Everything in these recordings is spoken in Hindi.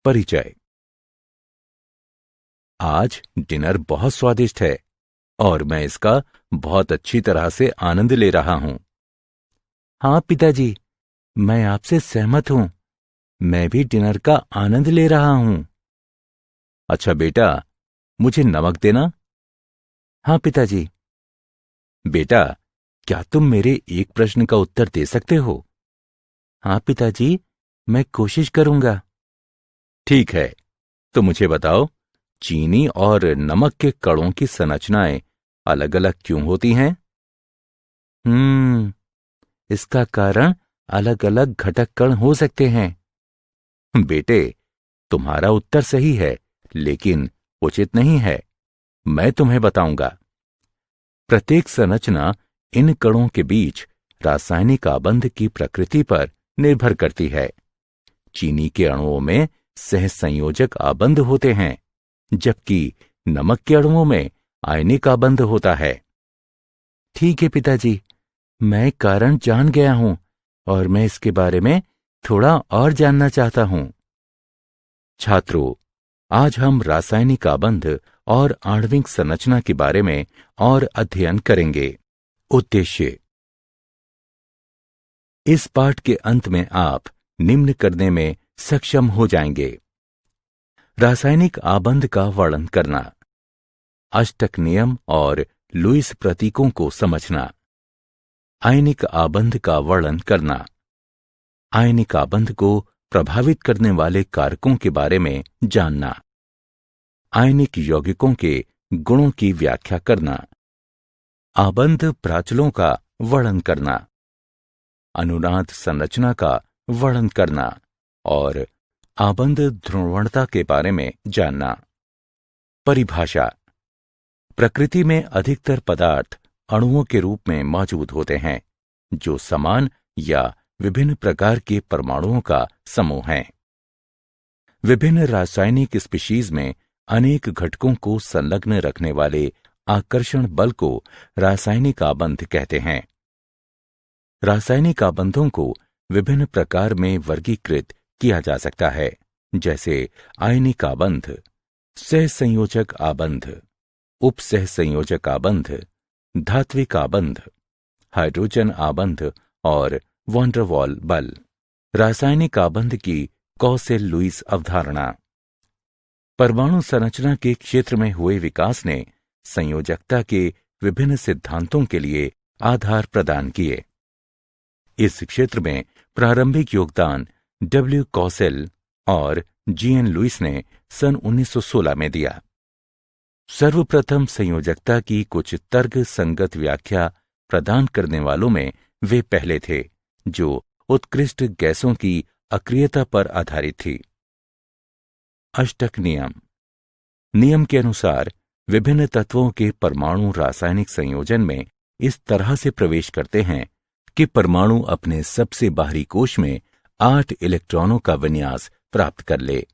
परिचय। आज डिनर बहुत स्वादिष्ट है और मैं इसका बहुत अच्छी तरह से आनंद ले रहा हूं। हाँ पिताजी, मैं आपसे सहमत हूं। मैं भी डिनर का आनंद ले रहा हूं। अच्छा बेटा, मुझे नमक देना। हाँ पिताजी। बेटा, क्या तुम मेरे एक प्रश्न का उत्तर दे सकते हो? हाँ पिताजी, मैं कोशिश करूंगा। ठीक है, तो मुझे बताओ, चीनी और नमक के कणों की संरचनाएं अलग अलग क्यों होती हैं? इसका कारण अलग अलग घटक कण हो सकते हैं। बेटे, तुम्हारा उत्तर सही है, लेकिन उचित नहीं है। मैं तुम्हें बताऊंगा। प्रत्येक संरचना इन कणों के बीच रासायनिक आबंध की प्रकृति पर निर्भर करती है। चीनी के अणुओं में सहसंयोजक आबंध होते हैं, जबकि नमक के अणुओं में आयनिक आबंध होता है। ठीक है पिताजी, मैं कारण जान गया हूं और मैं इसके बारे में थोड़ा और जानना चाहता हूं। छात्रों, आज हम रासायनिक आबंध और आणविक संरचना के बारे में और अध्ययन करेंगे। उद्देश्य। इस पाठ के अंत में आप निम्न करने में सक्षम हो जाएंगे: रासायनिक आबंध का वर्णन करना, अष्टक नियम और लुईस प्रतीकों को समझना, आयनिक आबंध का वर्णन करना, आयनिक आबंध को प्रभावित करने वाले कारकों के बारे में जानना, आयनिक यौगिकों के गुणों की व्याख्या करना, आबंध प्राचलों का वर्णन करना, अनुनाद संरचना का वर्णन करना और आबंध ध्रुवणता के बारे में जानना। परिभाषा। प्रकृति में अधिकतर पदार्थ अणुओं के रूप में मौजूद होते हैं, जो समान या विभिन्न प्रकार के परमाणुओं का समूह हैं। विभिन्न रासायनिक स्पीशीज में अनेक घटकों को संलग्न रखने वाले आकर्षण बल को रासायनिक आबंध कहते हैं। रासायनिक आबंधों को विभिन्न प्रकार में वर्गीकृत किया जा सकता है, जैसे आयनिक आबंध, सहसंयोजक आबंध, उपसहसंयोजक आबंध, धात्विक आबंध, हाइड्रोजन आबंध और वॉन डर वाल बल। रासायनिक आबंध की कॉसेल-लुईस अवधारणा। परमाणु संरचना के क्षेत्र में हुए विकास ने संयोजकता के विभिन्न सिद्धांतों के लिए आधार प्रदान किए। इस क्षेत्र में प्रारंभिक योगदान डब्ल्यू कॉसेल और जीएन लुईस ने सन 1916 में दिया। सर्वप्रथम संयोजकता की कुछ तर्क संगत व्याख्या प्रदान करने वालों में वे पहले थे, जो उत्कृष्ट गैसों की अक्रियता पर आधारित थी। अष्टक नियम। नियम के अनुसार विभिन्न तत्वों के परमाणु रासायनिक संयोजन में इस तरह से प्रवेश करते हैं कि परमाणु अपने सबसे बाहरी कोश में 8 इलेक्ट्रॉनों का विन्यास प्राप्त कर ले।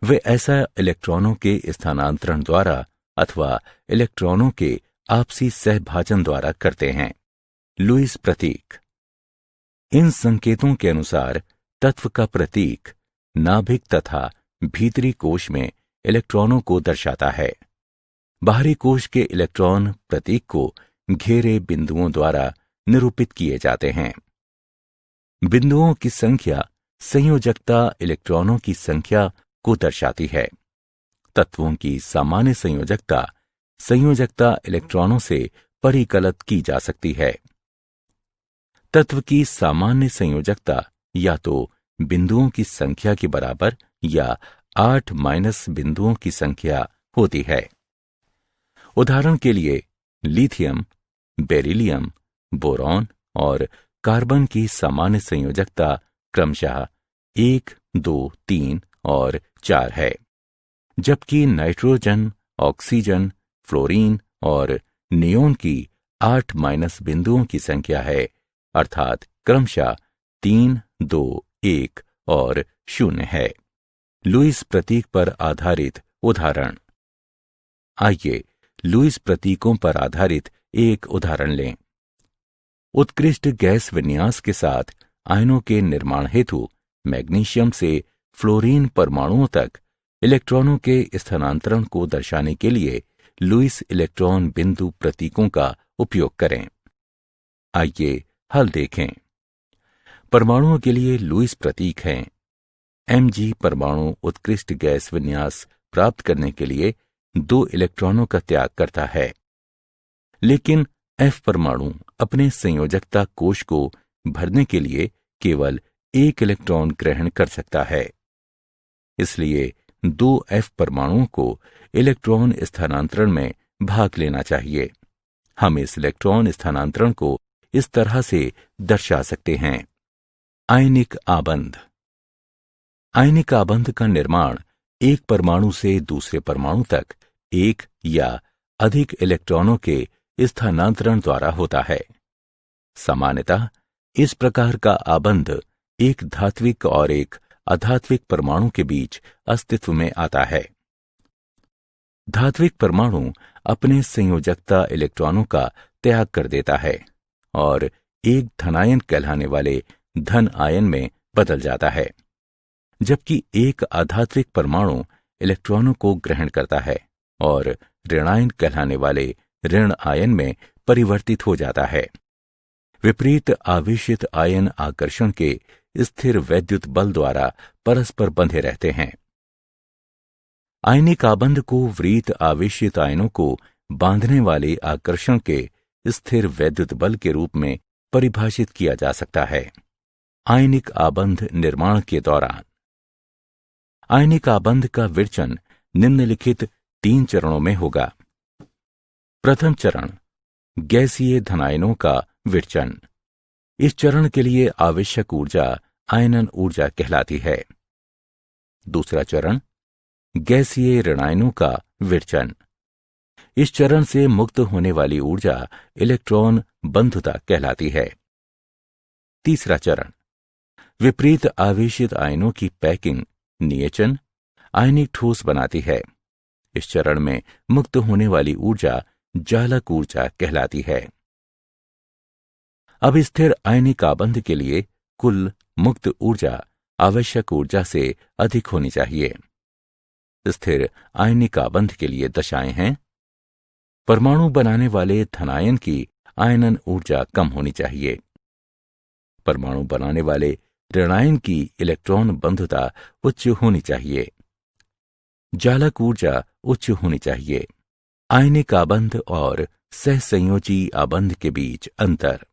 वे ऐसा इलेक्ट्रॉनों के स्थानांतरण द्वारा अथवा इलेक्ट्रॉनों के आपसी सहभाजन द्वारा करते हैं। लुईस प्रतीक। इन संकेतों के अनुसार तत्व का प्रतीक नाभिक तथा भीतरी कोश में इलेक्ट्रॉनों को दर्शाता है। बाहरी कोश के इलेक्ट्रॉन प्रतीक को घेरे बिंदुओं द्वारा निरूपित किए जाते हैं। बिंदुओं की संख्या संयोजकता इलेक्ट्रॉनों की संख्या को दर्शाती है। तत्वों की सामान्य संयोजकता इलेक्ट्रॉनों से परिकलित की जा सकती है। तत्व की सामान्य संयोजकता या तो बिंदुओं की संख्या के बराबर या 8 माइनस बिंदुओं की संख्या होती है। उदाहरण के लिए लिथियम, बेरिलियम, बोरॉन और कार्बन की सामान्य संयोजकता क्रमशः 1, 2, 3 और 4 है, जबकि नाइट्रोजन, ऑक्सीजन, फ्लोरीन और नियोन की 8 माइनस बिंदुओं की संख्या है, अर्थात क्रमशः 3, 2, 1 और 0 है। लुईस प्रतीक पर आधारित उदाहरण। आइए लुईस प्रतीकों पर आधारित एक उदाहरण लें। उत्कृष्ट गैस विन्यास के साथ आयनों के निर्माण हेतु मैग्नीशियम से फ्लोरीन परमाणुओं तक इलेक्ट्रॉनों के स्थानांतरण को दर्शाने के लिए लुईस इलेक्ट्रॉन बिंदु प्रतीकों का उपयोग करें। आइए हल देखें। परमाणुओं के लिए लुईस प्रतीक हैं। Mg परमाणु उत्कृष्ट गैस विन्यास प्राप्त करने के लिए 2 इलेक्ट्रॉनों का त्याग करता है, लेकिन F परमाणु अपने संयोजकता कोश को भरने के लिए केवल 1 इलेक्ट्रॉन ग्रहण कर सकता है। इसलिए 2 F परमाणुओं को इलेक्ट्रॉन स्थानांतरण में भाग लेना चाहिए। हम इस इलेक्ट्रॉन स्थानांतरण को इस तरह से दर्शा सकते हैं। आयनिक आबंध। आयनिक आबंध का निर्माण एक परमाणु से दूसरे परमाणु तक एक या अधिक इलेक्ट्रॉनों के स्थानांतरण द्वारा होता है। सामान्यतः इस प्रकार का आबंध एक धात्विक और एक अधात्विक परमाणु के बीच अस्तित्व में आता है। धात्विक परमाणु अपने संयोजकता इलेक्ट्रॉनों का त्याग कर देता है और एक धनायन कहलाने वाले धन आयन में बदल जाता है, जबकि एक अधात्विक परमाणु इलेक्ट्रॉनों को ग्रहण करता है और ऋणायन कहलाने वाले ऋण आयन में परिवर्तित हो जाता है। विपरीत आवेशित आयन आकर्षण के स्थिर वैद्युत बल द्वारा परस्पर बंधे रहते हैं। आयनिक आबंध को विपरीत आवेशित आयनों को बांधने वाले आकर्षण के स्थिर वैद्युत बल के रूप में परिभाषित किया जा सकता है। आयनिक आबंध निर्माण के दौरान आयनिक आबंध का विरचन निम्नलिखित 3 चरणों में होगा। प्रथम चरण, गैसीय धनायनों का विरचन। इस चरण के लिए आवश्यक ऊर्जा आयनन ऊर्जा कहलाती है। दूसरा चरण, गैसीय ऋणायनों का विरचन। इस चरण से मुक्त होने वाली ऊर्जा इलेक्ट्रॉन बंधुता कहलाती है। तीसरा चरण, विपरीत आवेशित आयनों की पैकिंग नियचन आयनिक ठोस बनाती है। इस चरण में मुक्त होने वाली ऊर्जा जालक ऊर्जा कहलाती है। अब स्थिर आयनिक आबंध के लिए कुल मुक्त ऊर्जा आवश्यक ऊर्जा से अधिक होनी चाहिए। स्थिर आयनिक आबंध के लिए दशाएं हैं। परमाणु बनाने वाले धनायन की आयनन ऊर्जा कम होनी चाहिए। परमाणु बनाने वाले ऋणायन की इलेक्ट्रॉन बंधुता उच्च होनी चाहिए। जालक ऊर्जा उच्च होनी चाहिए। आयनिक आबंध और सहसंयोजी आबंध के बीच अंतर।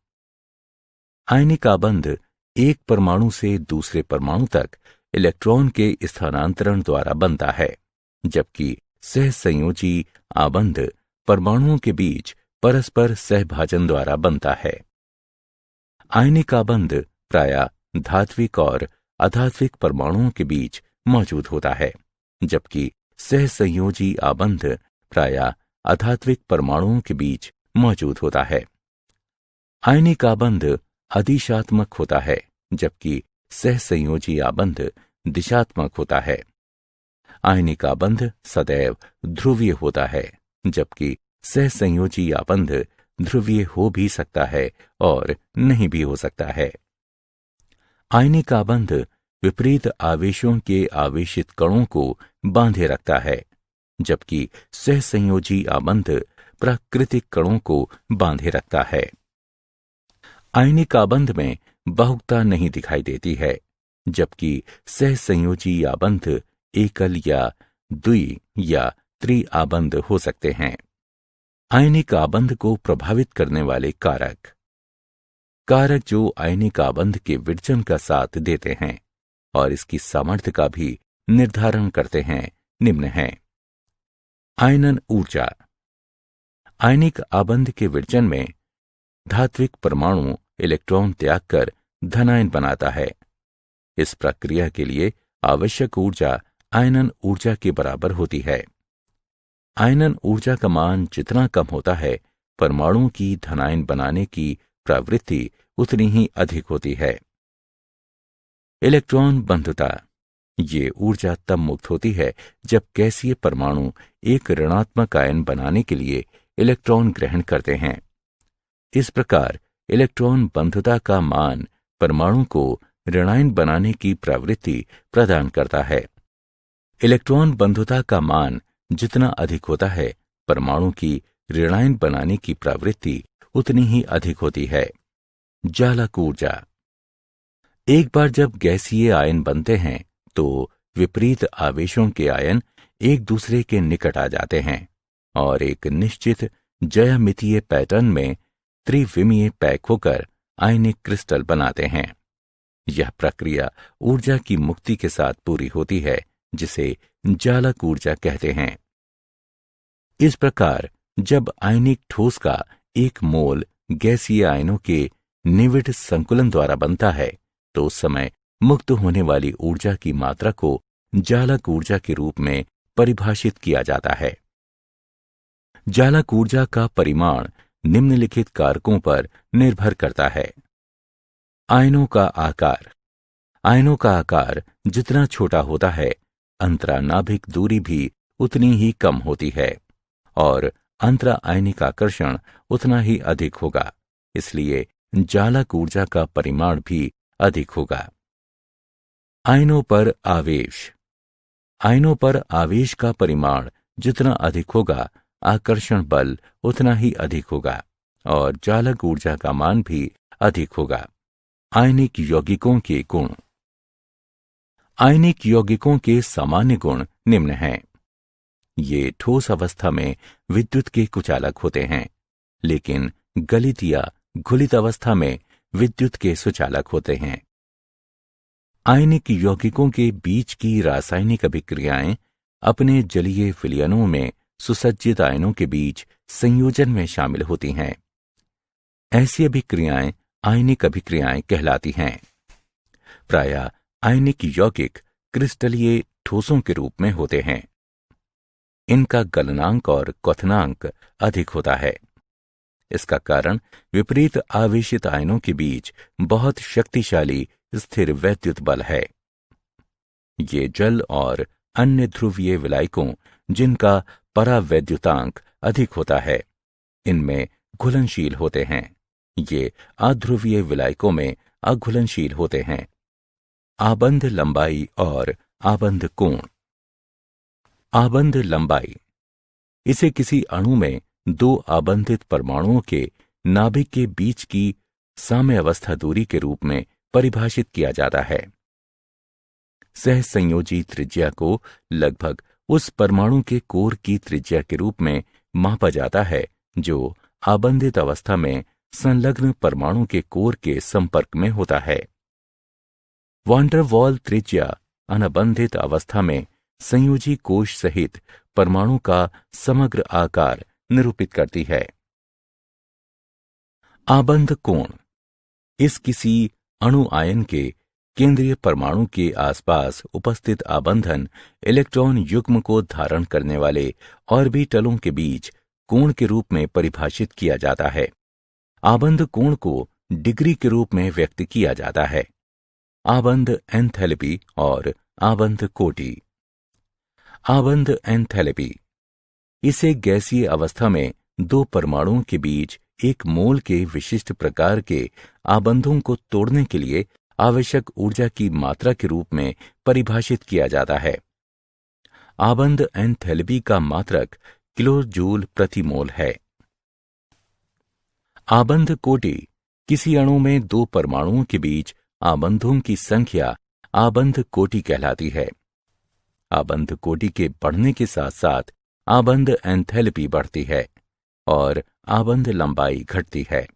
आयनिक आबंध एक परमाणु से दूसरे परमाणु तक इलेक्ट्रॉन के स्थानांतरण द्वारा बनता है, जबकि सहसंयोजी आबंध परमाणुओं के बीच परस्पर सहभाजन द्वारा बनता है। आयनिक आबंध प्रायः धात्विक और अधात्विक परमाणुओं के बीच मौजूद होता है, जबकि सहसंयोजी आबंध प्रायः अधात्विक परमाणुओं के बीच मौजूद होता है। आयनिक आबंध अधिशात्मक होता है, जबकि सहसंयोजी आबंध दिशात्मक होता है। आयनिक आबंध सदैव ध्रुवीय होता है, जबकि सहसंयोजी आबंध ध्रुवीय हो भी सकता है और नहीं भी हो सकता है। आयनिक आबंध विपरीत आवेशों के आवेशित कणों को बांधे रखता है, जबकि सहसंयोजी आबंध प्राकृतिक कणों को बांधे रखता है। आयनिक आबंध में बहुकता नहीं दिखाई देती है, जबकि सहसंयोजी आबंध एकल या द्वि या त्रि आबंध हो सकते हैं। आयनिक आबंध को प्रभावित करने वाले कारक जो आयनिक आबंध के विरचन का साथ देते हैं और इसकी सामर्थ्य का भी निर्धारण करते हैं, निम्न हैं। आयनन ऊर्जा। आयनिक आबंध के विरचन में धात्विक परमाणु इलेक्ट्रॉन त्याग कर धनायन बनाता है। इस प्रक्रिया के लिए आवश्यक ऊर्जा आयनन ऊर्जा के बराबर होती है। आयनन ऊर्जा का मान जितना कम होता है, परमाणु की धनायन बनाने की प्रवृत्ति उतनी ही अधिक होती है। इलेक्ट्रॉन बंधुता। ये ऊर्जा तब मुक्त होती है जब गैसीय परमाणु एक ऋणात्मक आयन बनाने के लिए इलेक्ट्रॉन ग्रहण करते हैं। इस प्रकार इलेक्ट्रॉन बंधुता का मान परमाणु को ऋणायन बनाने की प्रवृत्ति प्रदान करता है। इलेक्ट्रॉन बंधुता का मान जितना अधिक होता है, परमाणु की ऋणायन बनाने की प्रवृत्ति उतनी ही अधिक होती है। जालक ऊर्जा। एक बार जब गैसीय आयन बनते हैं तो विपरीत आवेशों के आयन एक दूसरे के निकट आ जाते हैं और एक निश्चित ज्यामितीय पैटर्न में त्रिविमीय पैक होकर आयनिक क्रिस्टल बनाते हैं। यह प्रक्रिया ऊर्जा की मुक्ति के साथ पूरी होती है, जिसे जालक ऊर्जा कहते हैं। इस प्रकार जब आयनिक ठोस का एक मोल गैसीय आयनों के निविड़ संकुलन द्वारा बनता है तो उस समय मुक्त होने वाली ऊर्जा की मात्रा को जालक ऊर्जा के रूप में परिभाषित किया जाता है। जालक ऊर्जा का परिमाण निम्नलिखित कारकों पर निर्भर करता है। आयनों का आकार। आयनों का आकार जितना छोटा होता है, अंतरानाभिक दूरी भी उतनी ही कम होती है और अंतरा आयनिक आकर्षण उतना ही अधिक होगा, इसलिए जालक ऊर्जा का परिमाण भी अधिक होगा। आयनों पर आवेश। आयनों पर आवेश का परिमाण जितना अधिक होगा, आकर्षण बल उतना ही अधिक होगा और जालक ऊर्जा का मान भी अधिक होगा। आयनिक यौगिकों के गुण। आयनिक यौगिकों के सामान्य गुण निम्न हैं। ये ठोस अवस्था में विद्युत के कुचालक होते हैं, लेकिन गलित या घुलित अवस्था में विद्युत के सुचालक होते हैं। आयनिक यौगिकों के बीच की रासायनिक अभिक्रियाएं अपने जलीय विलयनों में सुसज्जित आयनों के बीच संयोजन में शामिल होती हैं। ऐसी अभिक्रियाएं आयनिक अभिक्रियाएं कहलाती हैं। प्रायः आयनिक यौगिक क्रिस्टलीय ठोसों के रूप में होते हैं। इनका गलनांक और क्वथनांक अधिक होता है। इसका कारण विपरीत आवेशित आयनों के बीच बहुत शक्तिशाली स्थिर वैद्युत बल है। ये जल और अन्य ध्रुवीय विलायकों जिनका परावैद्युतांक अधिक होता है, इनमें घुलनशील होते हैं। ये अध्रुवीय विलायकों में अघुलनशील होते हैं। आबंध लंबाई और आबंध कोण। आबंध लंबाई। इसे किसी अणु में दो आबंधित परमाणुओं के नाभिक के बीच की साम्यावस्था दूरी के रूप में परिभाषित किया जाता है। सहसंयोजी त्रिज्या को लगभग उस परमाणु के कोर की त्रिज्या के रूप में मापा जाता है जो आबंधित अवस्था में संलग्न परमाणु के कोर के संपर्क में होता है। वान डर वाल त्रिज्या अनबंधित अवस्था में संयोजी कोश सहित परमाणु का समग्र आकार निरूपित करती है। आबंध कोण। इस किसी अणु आयन के केंद्रीय परमाणु के आसपास उपस्थित आबंधन इलेक्ट्रॉन युग्म को धारण करने वाले ऑर्बिटलों के बीच कोण के रूप में परिभाषित किया जाता है। आबंध कोण को डिग्री के रूप में व्यक्त किया जाता है। आबंध एंथैल्पी और आबंध कोटि। आबंध एंथैल्पी। इसे गैसीय अवस्था में दो परमाणुओं के बीच एक मोल के विशिष्ट प्रकार के आबंधों को तोड़ने के लिए आवश्यक ऊर्जा की मात्रा के रूप में परिभाषित किया जाता है। आबंध एंथैल्पी का मात्रक किलो जूल प्रति मोल है। आबंध कोटि। किसी अणु में दो परमाणुओं के बीच आबंधों की संख्या आबंध कोटि कहलाती है। आबंध कोटि के बढ़ने के साथ साथ आबंध एंथैल्पी बढ़ती है और आबंध लंबाई घटती है।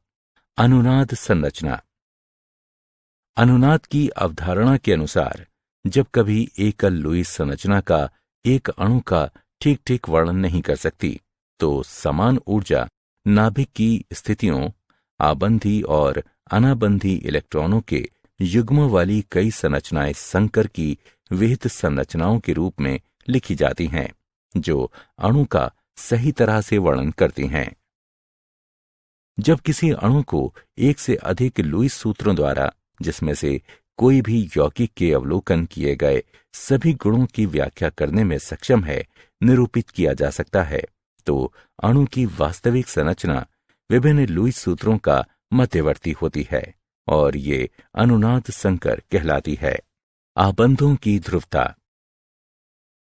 अनुनाद संरचना। अनुनाद की अवधारणा के अनुसार जब कभी एकल लुईस संरचना का एक अणु का ठीक ठीक वर्णन नहीं कर सकती तो समान ऊर्जा नाभिक की स्थितियों, आबंधी और अनाबंधी इलेक्ट्रॉनों के युग्म वाली कई संरचनाएं संकर की विहित संरचनाओं के रूप में लिखी जाती हैं जो अणु का सही तरह से वर्णन करती हैं। जब किसी अणु को एक से अधिक लुईस सूत्रों द्वारा, जिसमें से कोई भी यौगिक के अवलोकन किए गए सभी गुणों की व्याख्या करने में सक्षम है, निरूपित किया जा सकता है, तो अणु की वास्तविक संरचना विभिन्न लुईस सूत्रों का मध्यवर्ती होती है और ये अनुनाद संकर कहलाती है। आबंधों की ध्रुवता।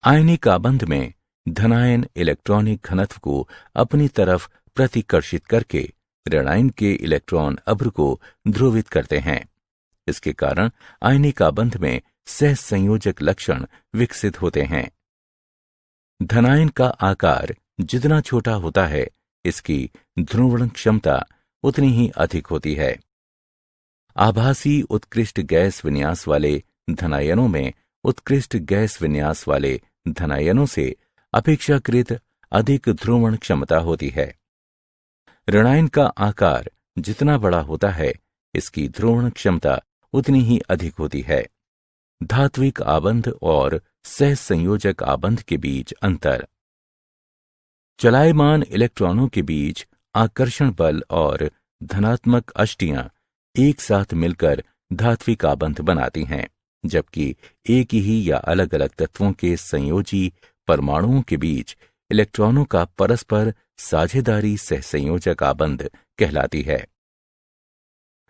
आयनिक आबंध में धनायन इलेक्ट्रॉनिक घनत्व को अपनी तरफ प्रतिकर्षित करके ऋणायन के इलेक्ट्रॉन अभ्र को ध्रुवित करते हैं। इसके कारण आयनिक आबंध में सहसंयोजक लक्षण विकसित होते हैं। धनायन का आकार जितना छोटा होता है, इसकी ध्रुवण क्षमता उतनी ही अधिक होती है। आभासी उत्कृष्ट गैस विन्यास वाले धनायनों में उत्कृष्ट गैस विन्यास वाले धनायनों से अपेक्षाकृत अधिक ध्रुवण क्षमता होती है। ऋणायन का आकार जितना बड़ा होता है, इसकी ध्रुवण क्षमता उतनी ही अधिक होती है। धात्विक आबंध और सहसंयोजक आबंध के बीच अंतर। चलायमान इलेक्ट्रॉनों के बीच आकर्षण बल और धनात्मक अष्टियां एक साथ मिलकर धात्विक आबंध बनाती हैं, जबकि एक ही या अलग अलग तत्वों के संयोजी परमाणुओं के बीच इलेक्ट्रॉनों का परस्पर साझेदारी सहसंयोजक आबंध कहलाती है।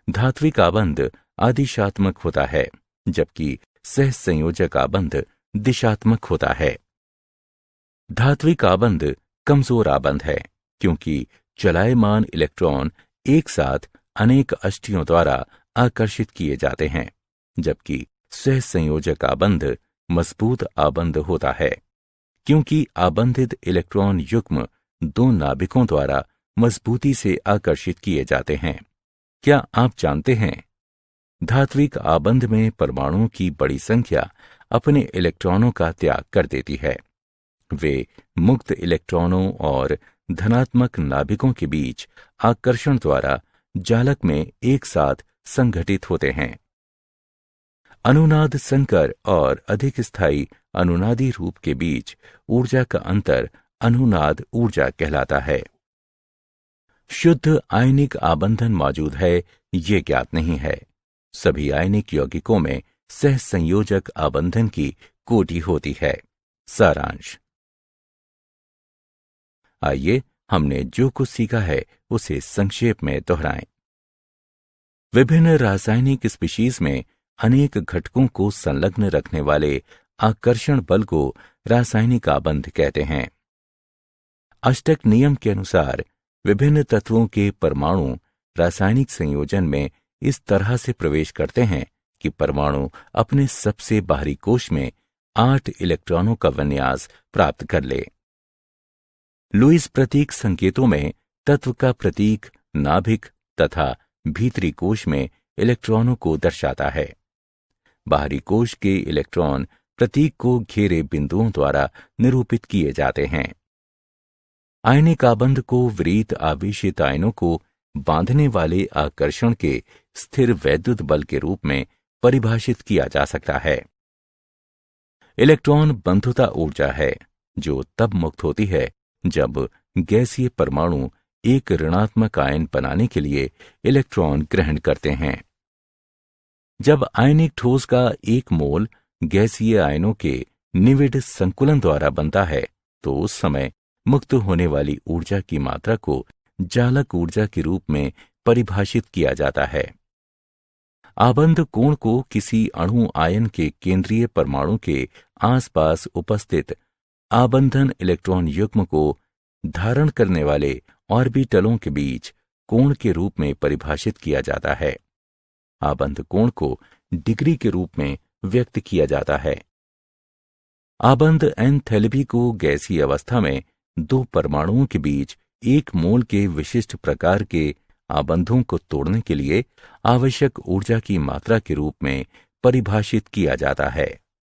धात्विक आबंध आदिशात्मक होता है, जबकि सहसंयोजक आबंध दिशात्मक होता है। धात्विक आबंध कमजोर आबंध है, क्योंकि चलायमान इलेक्ट्रॉन एक साथ अनेक अष्टियों द्वारा आकर्षित किए जाते हैं, जबकि सहसंयोजक आबंध मजबूत आबंध होता है, क्योंकि आबंधित इलेक्ट्रॉन युग्म दो नाभिकों द्वारा मजबूती से आकर्षित किए जाते हैं। क्या आप जानते हैं, धात्विक आबंध में परमाणुओं की बड़ी संख्या अपने इलेक्ट्रॉनों का त्याग कर देती है। वे मुक्त इलेक्ट्रॉनों और धनात्मक नाभिकों के बीच आकर्षण द्वारा जालक में एक साथ संघटित होते हैं। अनुनाद संकर और अधिक स्थायी अनुनादी रूप के बीच ऊर्जा का अंतर अनुनाद ऊर्जा कहलाता है। शुद्ध आयनिक आबंधन मौजूद है, ये ज्ञात नहीं है। सभी आयनिक यौगिकों में सहसंयोजक आबंधन की कोटि होती है। सारांश। आइए हमने जो कुछ सीखा है उसे संक्षेप में दोहराएं। विभिन्न रासायनिक स्पीशीज में अनेक घटकों को संलग्न रखने वाले आकर्षण बल को रासायनिक आबंध कहते हैं। अष्टक नियम के अनुसार विभिन्न तत्वों के परमाणु रासायनिक संयोजन में इस तरह से प्रवेश करते हैं कि परमाणु अपने सबसे बाहरी कोश में 8 इलेक्ट्रॉनों का विन्यास प्राप्त कर ले। लुईस प्रतीक संकेतों में तत्व का प्रतीक नाभिक तथा भीतरी कोश में इलेक्ट्रॉनों को दर्शाता है। बाहरी कोश के इलेक्ट्रॉन प्रतीक को घेरे बिंदुओं द्वारा निरूपित किए जाते हैं। आयनिक आबंध को विपरीत आवेशित आयनों को बांधने वाले आकर्षण के स्थिर वैद्युत बल के रूप में परिभाषित किया जा सकता है। इलेक्ट्रॉन बंधुता ऊर्जा है, जो तब मुक्त होती है जब गैसीय परमाणु एक ऋणात्मक आयन बनाने के लिए इलेक्ट्रॉन ग्रहण करते हैं। जब आयनिक ठोस का 1 मोल गैसीय आयनों के निविड संकुलन द्वारा बनता है, तो उस समय मुक्त होने वाली ऊर्जा की मात्रा को जालक ऊर्जा के रूप में परिभाषित किया जाता है। आबंध कोण को किसी अणु आयन के केंद्रीय परमाणु के आसपास उपस्थित आबंधन इलेक्ट्रॉन युग्म को धारण करने वाले ऑर्बिटलों के बीच कोण के रूप में परिभाषित किया जाता है। आबंध कोण को डिग्री के रूप में व्यक्त किया जाता है। आबंध एंथैल्पी को गैसीय अवस्था में 2 परमाणुओं के बीच 1 मोल के विशिष्ट प्रकार के आबंधों को तोड़ने के लिए आवश्यक ऊर्जा की मात्रा के रूप में परिभाषित किया जाता है।